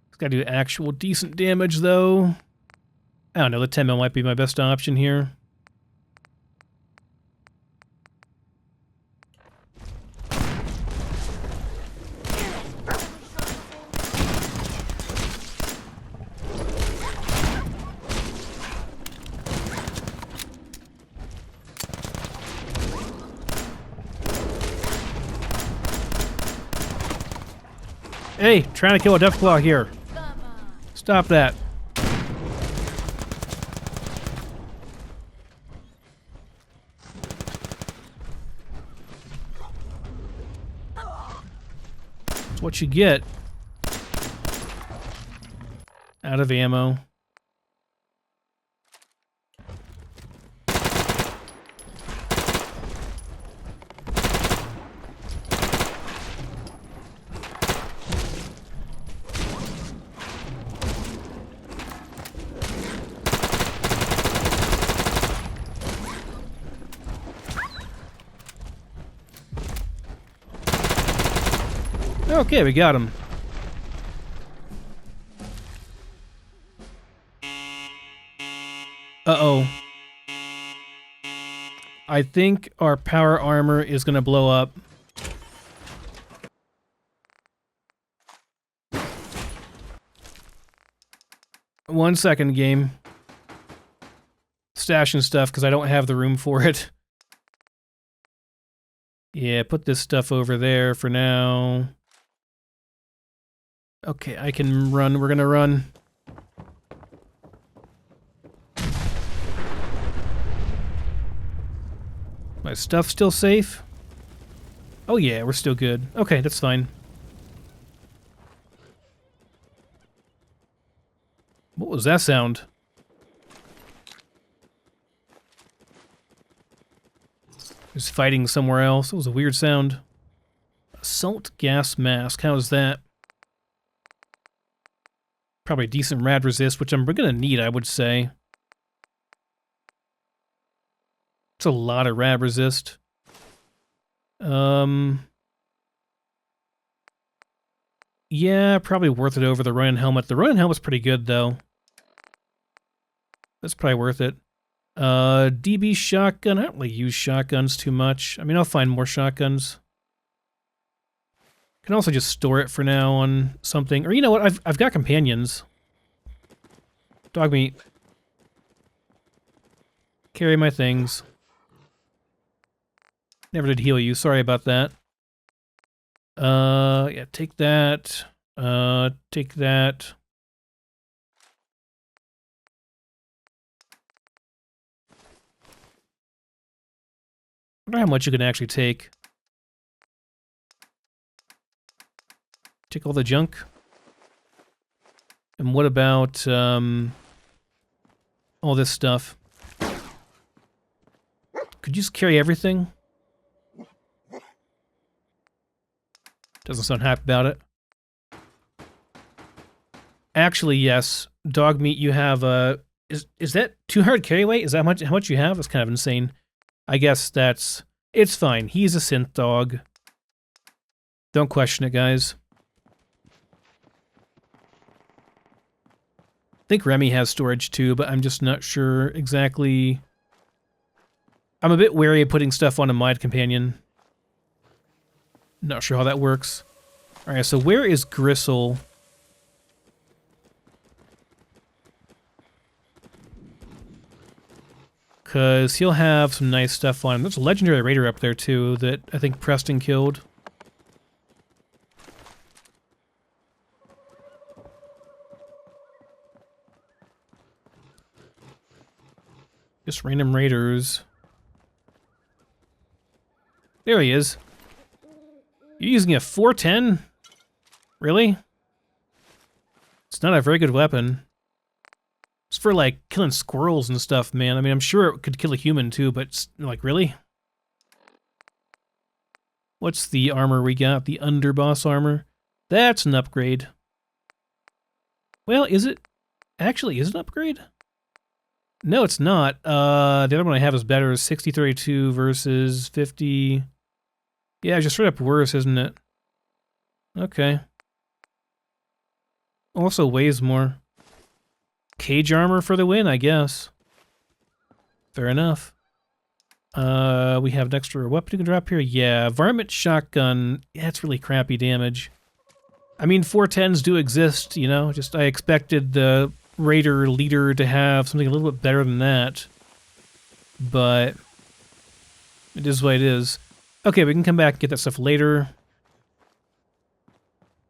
It's gotta do actual decent damage though. I don't know, the 10 mil might be my best option here. Hey, trying to kill a Deathclaw here. Stop that. That's what you get. Out of ammo. Okay, we got him. Uh-oh. I think our power armor is gonna blow up. One second, game. Stashing stuff because I don't have the room for it. Yeah, put this stuff over there for now. Okay, I can run. We're gonna run. My stuff still safe? Oh yeah, we're still good. Okay, that's fine. What was that sound? Just fighting somewhere else. It was a weird sound. Assault gas mask. How is that? Probably decent rad resist, which I'm gonna need, I would say. It's a lot of rad resist. Yeah, probably worth it over the Ronin helmet. The Ronin helmet's pretty good, though. That's probably worth it. DB shotgun. I don't really use shotguns too much. I mean, I'll find more shotguns. Can also just store it for now on something. Or you know what? I've got companions. Dog meat. Carry my things. Never did heal you. Sorry about that. Yeah, take that. Take that. I wonder how much you can actually take. Take all the junk. And what about, all this stuff? Could you just carry everything? Doesn't sound happy about it. Actually, yes. Dog meat, you have, is that 200 carry weight? Is that how much you have? That's kind of insane. I guess it's fine. He's a synth dog. Don't question it, guys. I think Remy has storage too, but I'm just not sure exactly. I'm a bit wary of putting stuff on a mod companion. Not sure how that works. Alright, so where is Gristle? Because he'll have some nice stuff on him. There's a legendary raider up there too that I think Preston killed. Just random raiders. There he is. You're using a 410? Really? It's not a very good weapon. It's for, like, killing squirrels and stuff, man. I mean, I'm sure it could kill a human, too, but, like, really? What's the armor we got? The underboss armor? That's an upgrade. Well, is it? Actually, is it an upgrade? No, it's not. The other one I have is better. 6032 versus 50... Yeah, just straight up worse, isn't it? Okay. Also weighs more. Cage armor for the win, I guess. Fair enough. We have an extra weapon you can drop here. Yeah, varmint shotgun. Yeah, it's really crappy damage. I mean, 410s do exist, you know? Just I expected the raider leader to have something a little bit better than that. But it is what it is. Okay, we can come back and get that stuff later.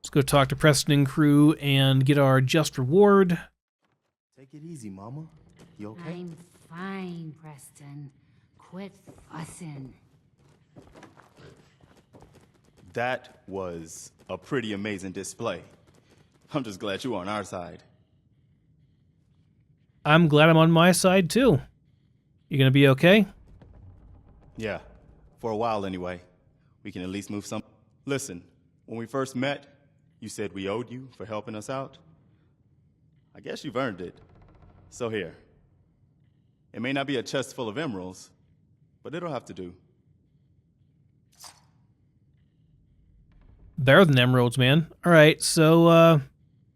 Let's go talk to Preston and crew and get our just reward. Take it easy, Mama. You okay? I'm fine, Preston. Quit fussing. That was a pretty amazing display. I'm just glad you're on our side. I'm glad I'm on my side, too. You gonna be okay? Yeah, for a while anyway. We can at least move some. Listen, when we first met, you said we owed you for helping us out. I guess you've earned it. So here. It may not be a chest full of emeralds, but it'll have to do. Better than emeralds, man. Alright, so,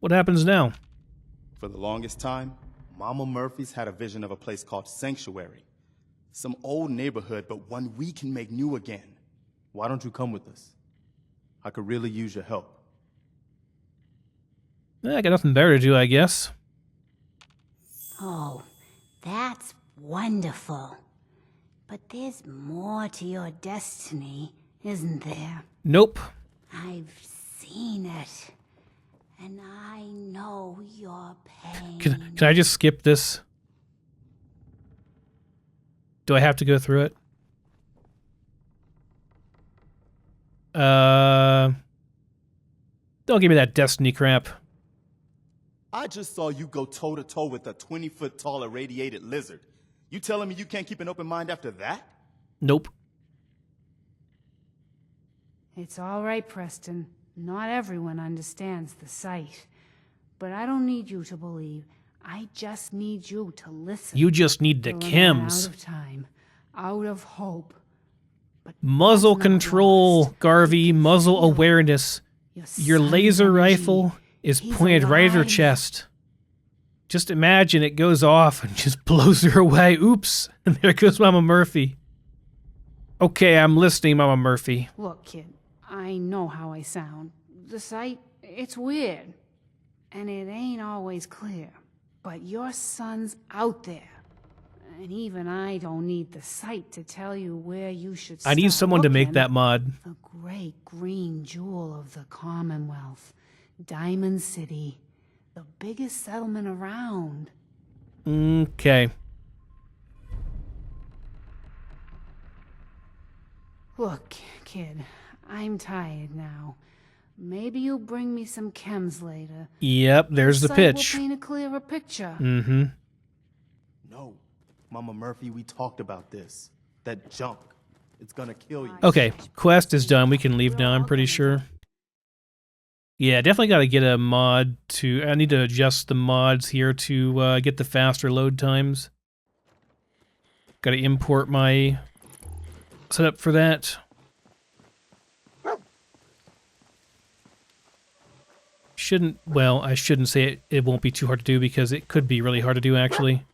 what happens now? For the longest time, Mama Murphy's had a vision of a place called Sanctuary. Some old neighborhood, but one we can make new again. Why don't you come with us? I could really use your help. I got nothing better to do, I guess. Oh, that's wonderful. But there's more to your destiny, isn't there? Nope. I've seen it. And I know your pain. Can I just skip this? Do I have to go through it? Don't give me that destiny crap. I just saw you go toe-to-toe with a 20-foot-tall irradiated lizard. You telling me you can't keep an open mind after that? Nope. It's all right, Preston. Not everyone understands the sight. But I don't need you to believe. I just need you to listen. You just need the We're running chems. out of time, out of hope. But Muzzle that's not control, lost. Garvey. You can Muzzle feel awareness. Your son's laser energy. rifle is He's pointed right at her alive. chest. Just imagine it goes off and just blows her away. Oops. And there goes Mama Murphy. Okay, I'm listening, Mama Murphy. Look, kid, I know how I sound. The sight, it's weird. And it ain't always clear. But your son's out there. And even I don't need the sight to tell you where you should start. I need someone to make looking. that mod. The great green jewel of the Commonwealth. Diamond City. The biggest settlement around. Okay. Look, kid, I'm tired now. Maybe you'll bring me some chems later. Yep, there's the Sight pitch. will paint a clearer picture. Mm-hmm. No, Mama Murphy, we talked about this. That junk. It's gonna kill you. Okay, quest is done. We can leave now, I'm pretty sure. Yeah, definitely got to get a mod to... I need to adjust the mods here to get the faster load times. Got to import my setup for that. Well, I shouldn't say it won't be too hard to do because it could be really hard to do, actually.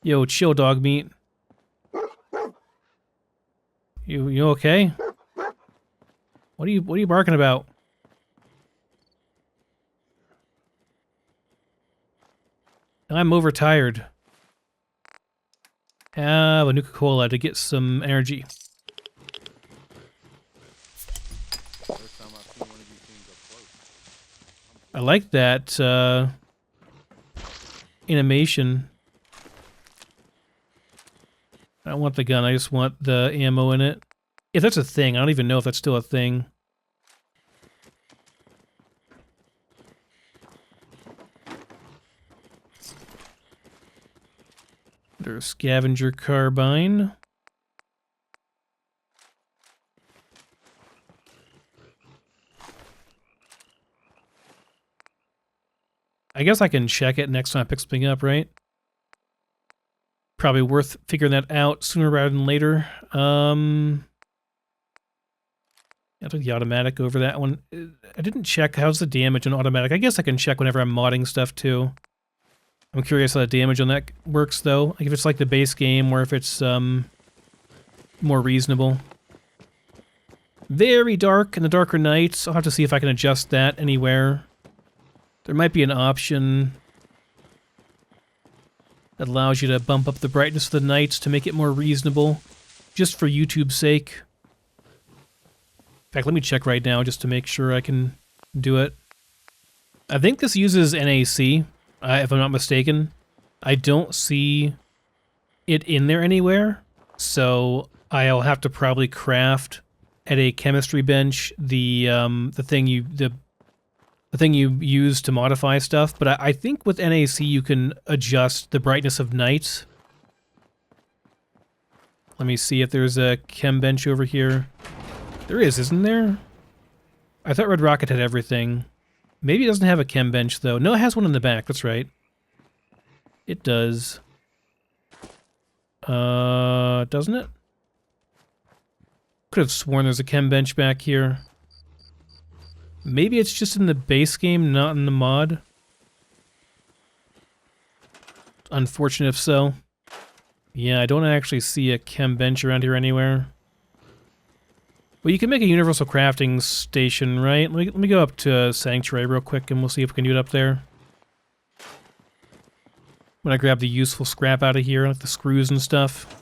Yo, chill, dog meat. You okay? What are you barking about? I'm overtired. Have a Nuka-Cola to get some energy. I like that animation. I don't want the gun, I just want the ammo in it. If that's a thing, I don't even know if that's still a thing. There's scavenger carbine. I guess I can check it next time I pick something up, right? Probably worth figuring that out sooner rather than later. I took the automatic over that one. I didn't check how's the damage on automatic. I guess I can check whenever I'm modding stuff too. I'm curious how the damage on that works, though. Like if it's like the base game, or if it's more reasonable. Very dark in the darker nights. I'll have to see if I can adjust that anywhere. There might be an option that allows you to bump up the brightness of the nights to make it more reasonable, just for YouTube's sake. In fact, let me check right now just to make sure I can do it. I think this uses NAC. If I'm not mistaken. I don't see it in there anywhere, so I'll have to probably craft at a chemistry bench the thing you use to modify stuff. But I think with NAC you can adjust the brightness of nights. Let me see if there's a chem bench over here. There is, isn't there? I thought Red Rocket had everything. Maybe it doesn't have a chem bench, though. No, it has one in the back. That's right. It does. Doesn't it? Could have sworn there's a chem bench back here. Maybe it's just in the base game, not in the mod. Unfortunate if so. Yeah, I don't actually see a chem bench around here anywhere. Well, you can make a universal crafting station, right? Let me go up to Sanctuary real quick and we'll see if we can do it up there. When I grab the useful scrap out of here, like the screws and stuff.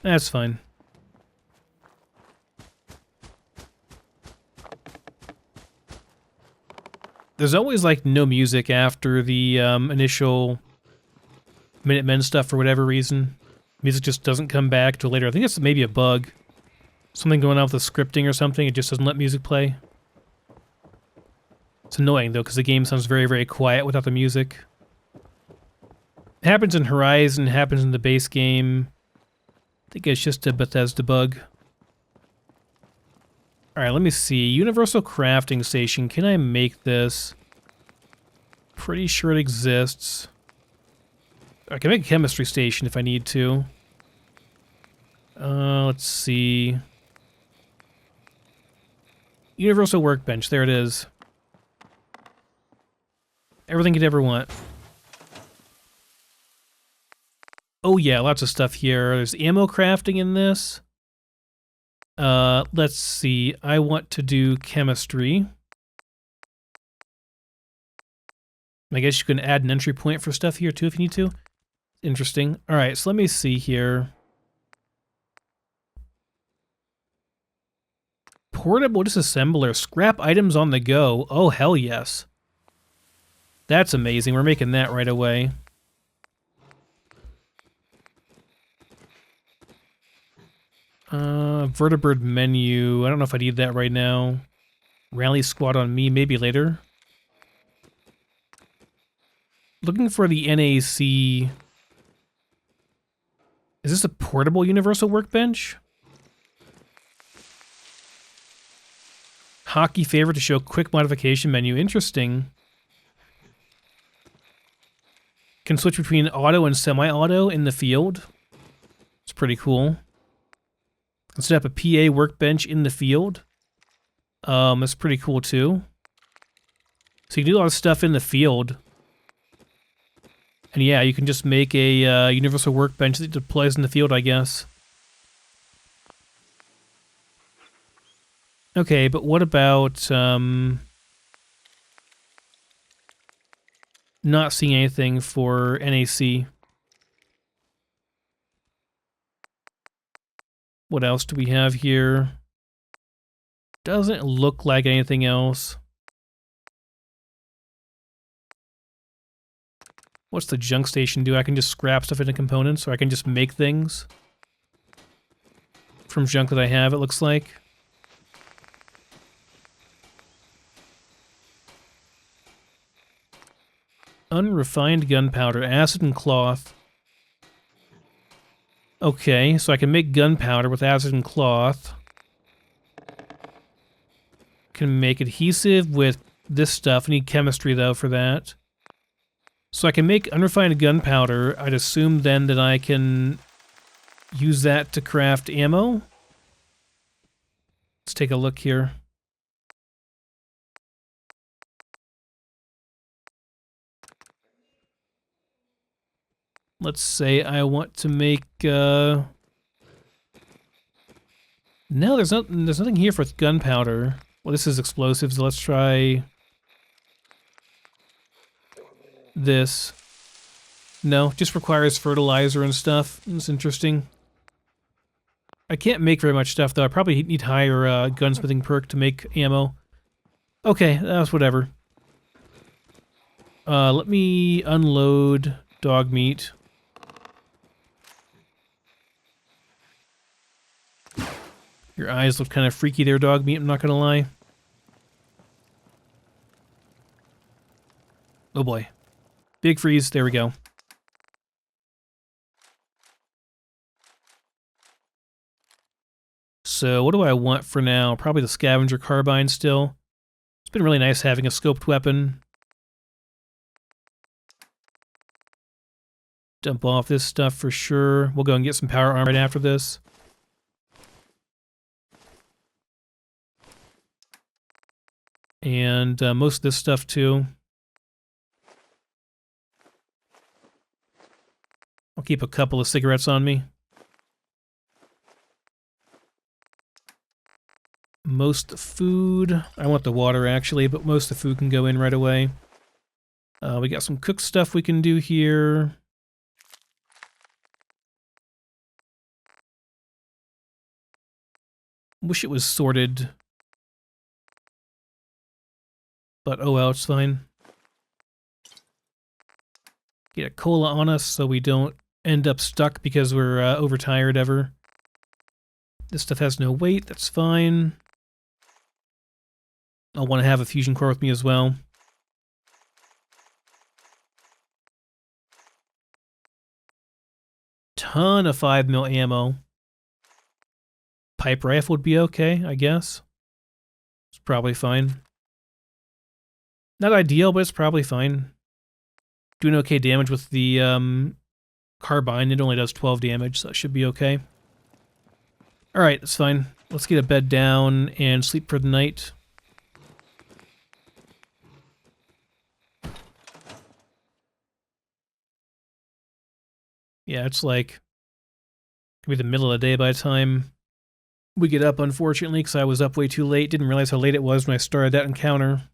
That's fine. There's always, like, no music after the initial Minutemen stuff for whatever reason. Music just doesn't come back till later. I think it's maybe a bug. Something going on with the scripting or something. It just doesn't let music play. It's annoying, though, because the game sounds very, very quiet without the music. It happens in Horizon, it happens in the base game. I think it's just a Bethesda bug. Alright, let me see. Universal Crafting Station. Can I make this? Pretty sure it exists. I can make a chemistry station if I need to. Let's see. Universal workbench, there it is. Everything you'd ever want. Oh yeah, lots of stuff here. There's ammo crafting in this. Let's see. I want to do chemistry. I guess you can add an entry point for stuff here too if you need to. Interesting. All right, so let me see here. Portable disassembler. Scrap items on the go. Oh, hell yes. That's amazing. We're making that right away. Vertibird menu. I don't know if I need that right now. Rally squad on me, maybe later. Looking for the NAC. Is this a portable universal workbench? Hockey favorite to show quick modification menu. Interesting. Can switch between auto and semi-auto in the field. It's pretty cool. Can set up a PA workbench in the field. That's pretty cool too. So you can do a lot of stuff in the field. And yeah, you can just make a universal workbench that deploys in the field, I guess. Okay, but what about not seeing anything for NAC? What else do we have here? Doesn't look like anything else. What's the junk station do? I can just scrap stuff into components, or I can just make things from junk that I have, it looks like. Unrefined gunpowder, acid and cloth. Okay, so I can make gunpowder with acid and cloth. Can make adhesive with this stuff. I need chemistry, though, for that. So I can make unrefined gunpowder. I'd assume, then, that I can use that to craft ammo. Let's take a look here. Let's say I want to make, No, there's nothing here for gunpowder. Well, this is explosives, so let's try this. No, just requires fertilizer and stuff. It's interesting. I can't make very much stuff, though. I probably need higher gunsmithing perk to make ammo. Okay, that's whatever. Let me unload dog meat. Your eyes look kind of freaky there, dog meat, I'm not gonna lie. Oh boy. Big freeze, there we go. So what do I want for now? Probably the scavenger carbine still. It's been really nice having a scoped weapon. Dump off this stuff for sure. We'll go and get some power armor right after this. And most of this stuff too. I'll keep a couple of cigarettes on me. Most food. I want the water actually, but most of the food can go in right away. We got some cooked stuff we can do here. Wish it was sorted. But oh well, it's fine. Get a cola on us so we don't end up stuck because we're overtired ever. This stuff has no weight, that's fine. I'll want to have a fusion core with me as well. Ton of 5mm ammo. Pipe rifle would be okay, I guess. It's probably fine. Not ideal, but it's probably fine. Doing okay damage with the carbine. It only does 12 damage, so that should be okay. Alright, that's fine. Let's get a bed down and sleep for the night. Yeah, it's like maybe the middle of the day by the time we get up, unfortunately, because I was up way too late. Didn't realize how late it was when I started that encounter.